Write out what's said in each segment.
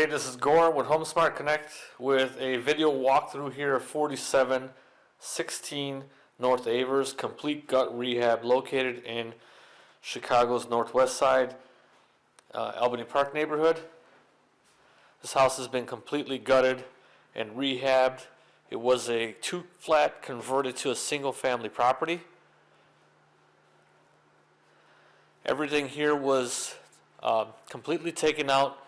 Hey, this is Goran with HomeSmart Connect with a video walkthrough here of 4716 North Avers, complete gut rehab located in Chicago's northwest side, Albany Park neighborhood. This house has been completely gutted and rehabbed. It was a 2-flat converted to a single family property. Everything here was completely taken out.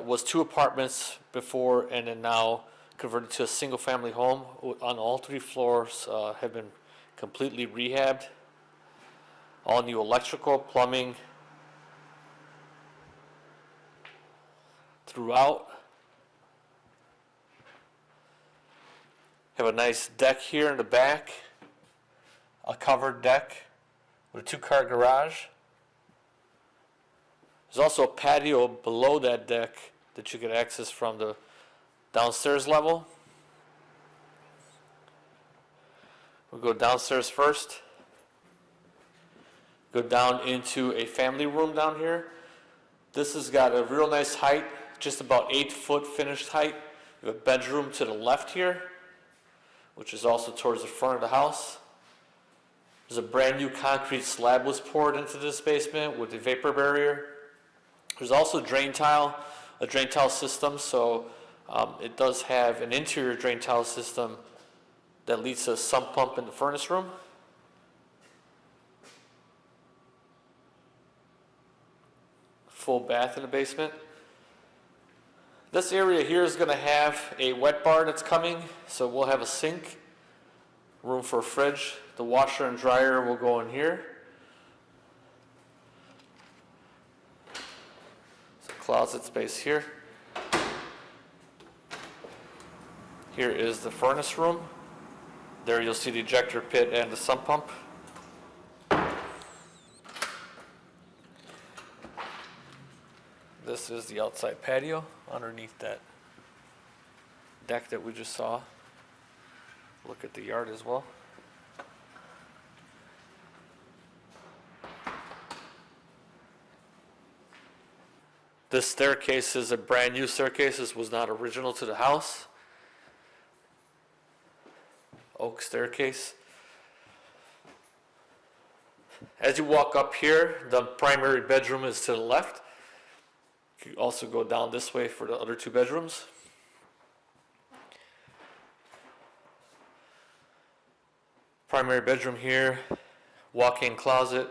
Was 2 apartments before and then now converted to a single family home. On all 3 floors have been completely rehabbed. All new electrical, plumbing throughout. Have a nice deck here in the back, a covered deck with a 2-car garage. There's also a patio below that deck that you can access from the downstairs level. We'll go downstairs first. Go down into a family room down here. This has got a real nice height, just about 8-foot finished height. We have a bedroom to the left here, which is also towards the front of the house. There's a brand new concrete slab was poured into this basement with a vapor barrier. There's also a drain tile system, so it does have an interior drain tile system that leads to a sump pump in the furnace room. Full bath in the basement. This area here is going to have a wet bar that's coming, so we'll have a sink, room for a fridge. The washer and dryer will go in here. Closet space here. Here is the furnace room. There you'll see the ejector pit and the sump pump. This is the outside patio underneath that deck that we just saw. Look at the yard as well. This staircase is a brand new staircase. This was not original to the house. Oak staircase. As you walk up here, the primary bedroom is to the left. You can also go down this way for the other 2 bedrooms. Primary bedroom here, walk-in closet.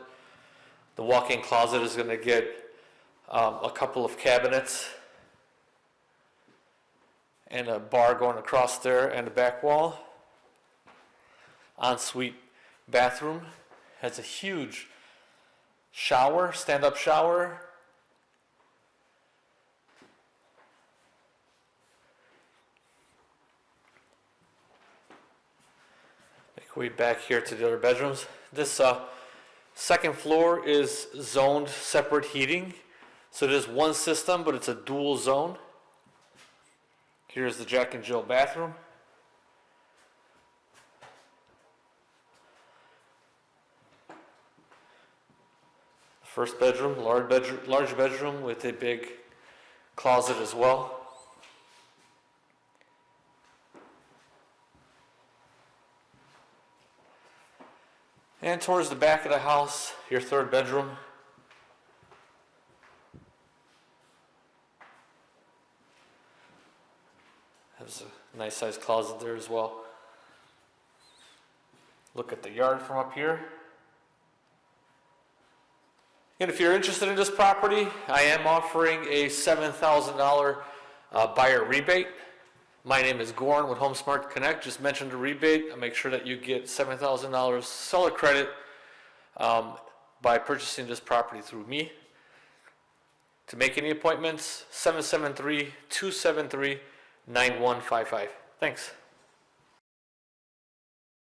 The walk-in closet is going to get a couple of cabinets and a bar going across there and the back wall. Ensuite bathroom has a huge shower, stand-up shower. Make way back here to the other bedrooms. This second floor is zoned separate heating. So there's one system, but it's a dual zone. Here's the Jack and Jill bathroom. First bedroom, large bedroom with a big closet as well. And towards the back of the house, your 3rd bedroom. There's a nice sized closet there as well. Look at the yard from up here. And if you're interested in this property, I am offering a $7,000 buyer rebate. My name is Goran with HomeSmart Connect. Just mention the rebate. I'll make sure that you get $7,000 seller credit by purchasing this property through me. To make any appointments, 773-273-9155. Thanks.